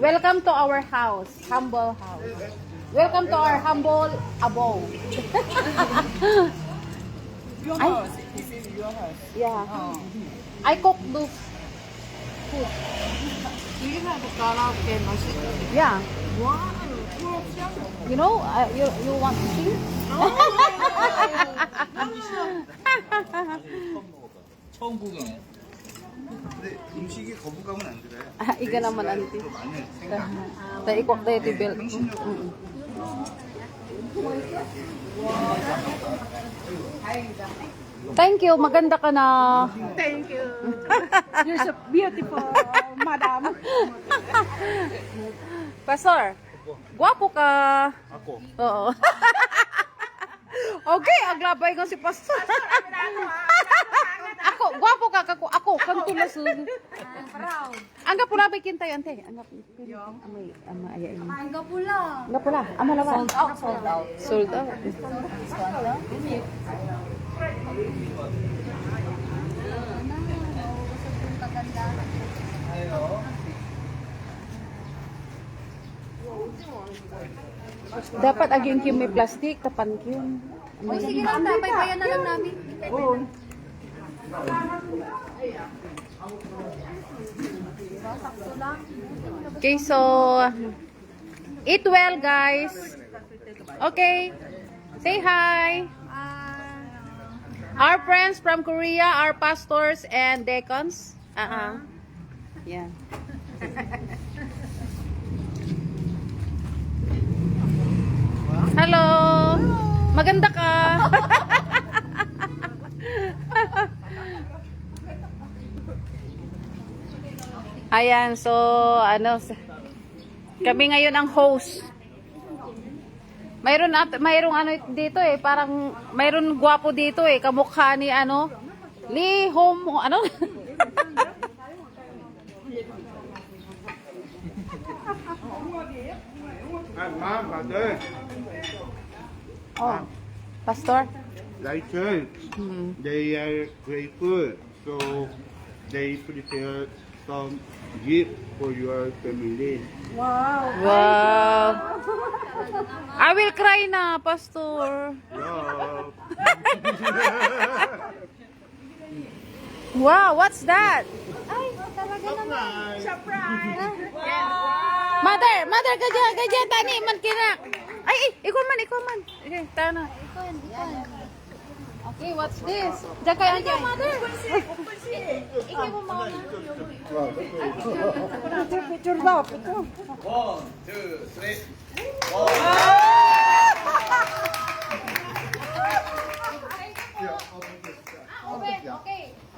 Welcome to our house. Humble house. Welcome to our humble abode. Your house. This is your house. Yeah. Oh. I cook those food. Do you have a karaoke machine? Yeah. Wow. You know, you want to sing? 처음 구경해. 근데 음식이 거부감은 안 들어요. Ah, iga naman, auntie. 또 마늘, 생강. Tayo ikok tayo tibel. 향신료도 Thank you, maganda ka na. Thank you. You're so beautiful, madam. Pastor, guwapo ka. Ako. Oo. Okay, aglabay ko si Pastor. Ako, guwapo ka ako kang tulas. Angga pula bikin tayo ante. Angga amay ayay. Angga pula. Angga pula. Ama lawan. Sold out. Sold out. Dapat aging kim may plastic tapan kim. O sige lang, tapay-payan na lang namin. Oo. Sakto lang. Okay, so eat well, guys. Okay. Say hi. Our friends from Korea, our pastors and deacons. Yeah. Hello. Maganda ka. Ayan, so kami ngayon ang host. Mayroong ano dito eh, parang mayroon gwapo dito eh, kamukha ni Lee Hom, mother. Oh, pastor. Like church, they are grateful, so they prepare some gift for your family. Wow. I will cry na, pastor. Yeah. Wow, what's that? Ay, talaga naman. Mother, gadya, tani, man kinak. Ay, ikaw man. Okay, tana. Okay, what's this? Diyan kayo, mother. Ikaw mo muna. Picture daw, picture. 1, 2, 3.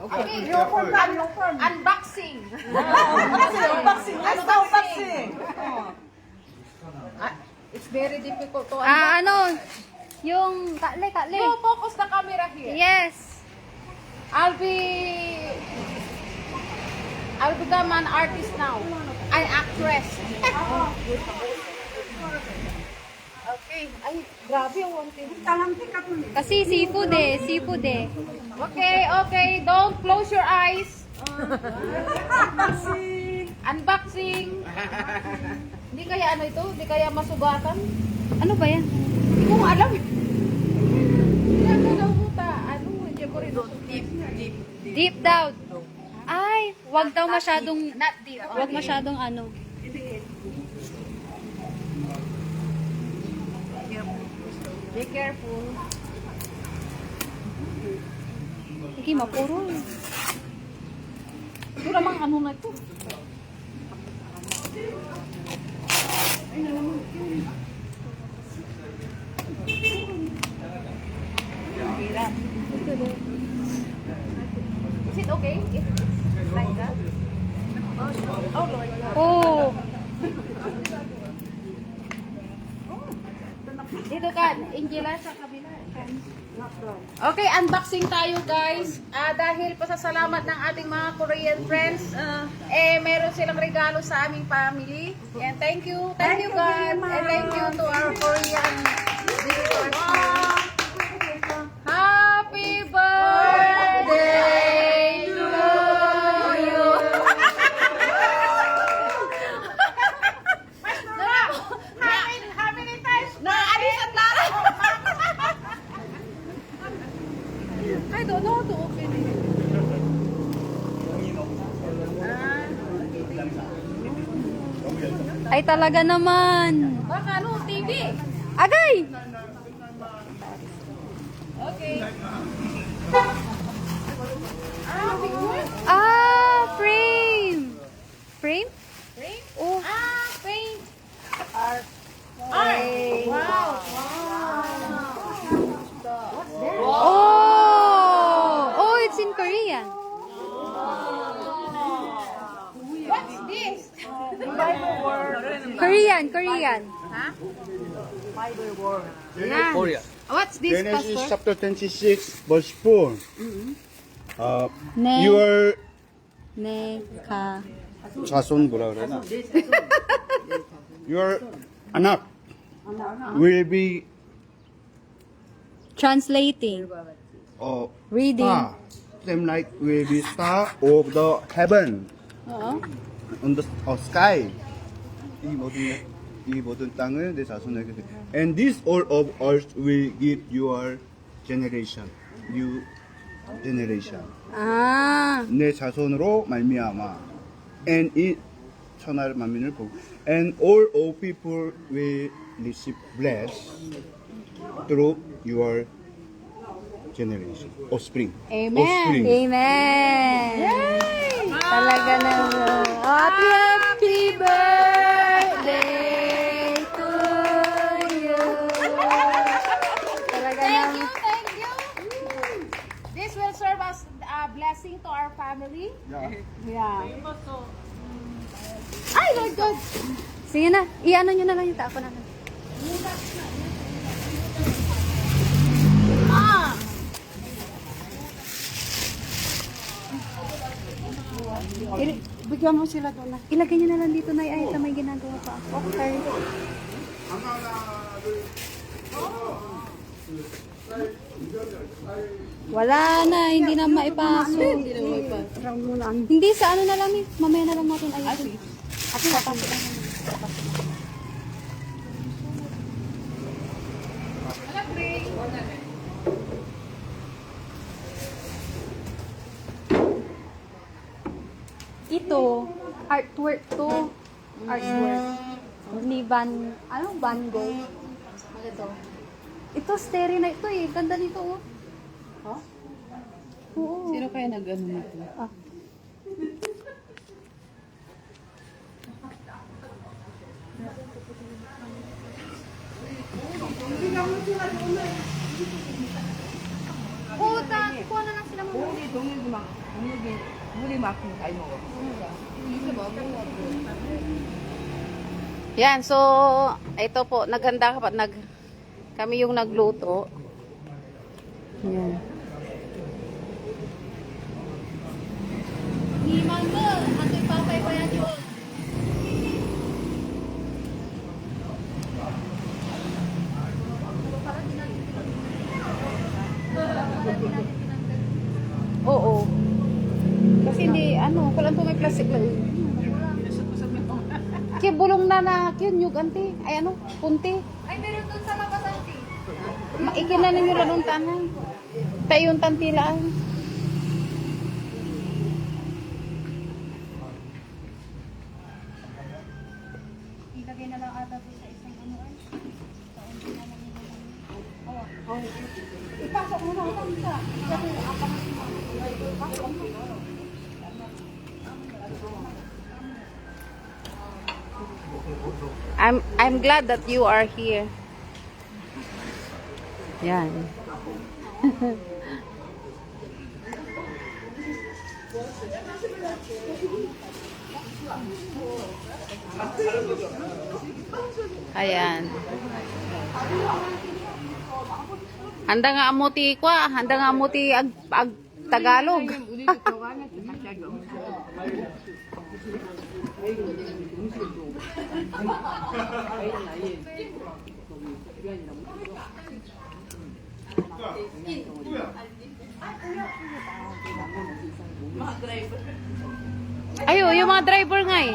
Okay. Your phone. Unboxing. Unboxing. Let's go unboxing. It's very difficult to unbox. Yung kakle. You focus the camera here. Yes. I'll become an artist now. An actress. Okay. Ay, grabe ang wanting. Talanti ka po. Kasi seafood eh. Okay. Don't close your eyes. Unboxing. Hindi kaya ito? Hindi kaya masugatan? Ano ba yan? Hindi ko alam. Hindi daw buta. Hindi ko rin. Deep daw. Ay, wag daw masyadong, Not deep. wag masyadong ano. Be careful. Sige, mapuro. Ito namang ano na ito. Is it okay if it's like that? Oh, Lord. Oh, Dito ka, Angela, sa kabila. Okay, unboxing tayo guys. Dahil pasasalamat ng ating mga Korean friends, meron silang regalo sa aming family. And thank you God. And thank you to our Korean visitors. Happy birthday to you. Ay, talaga naman. Baka ano, TV. Agay! Okay. Ah, picture? Frame! Frame? Frame? Oh. Paint. Art. Wow. Oh, it's in Korean. What's this? Korean. 코리아. What's this, Genesis Pastor? chapter 26, verse 4. 네. Your 네가 자손 뭐라 그러나? Your anak will be translating, reading. star, same like will be star of the heaven on the sky. 이 모든 땅을 내 자손에게 주- And this all of earth will give your generation, new generation. 아, 내 자손으로 말미암아. And 이 천하 만민을 보고. And all of people will receive blessed through your generation. Offspring. Amen. Offspring. amen. Talaga naman. Happy birthday to you. Talaga Thank naman. you, thank you. This will serve as a blessing to our family. Yeah. Ay, Lord God. Sige na, i-ano nyo na lang yung tapo namin. Ah. Bigyan mo sila doon na. Ilagay nyo na lang dito na ay may ginagawa pa ako. Okay. Wala na, hindi na maipasok. Hindi sa ano na lang eh. Mamaya na lang natin ayusin. At papasok na lang. Ito, artwork to. Artwork. Ni Van Gogh. Ano to? Ito, stereo na ito eh. Ganda nito oh. Ha? Oo. Sino kaya nag-ano nito? Ah. Puta, kuha na lang sila mo. Yan, so ito po, naghanda kapag kami yung nagluto. Yan. Ni Mango, ato ipapay pa yan yun. Oo. Kasi hindi, kulang to may plastic lang. Kaya bulong na yun, yung anti. Ay punti. Ay, meron dun sa labas auntie. Ikinanin nyo lang yung tanan. Tayo yung tantilaan. Ilagay na lang ata sa isang ano ay. Ipasok mo na ito. I'm glad that you are here. Yan. Ayan. Handa nga amuti kwa, handa nga amuti ag Tagalog. Ayo, yung mga driver nga eh.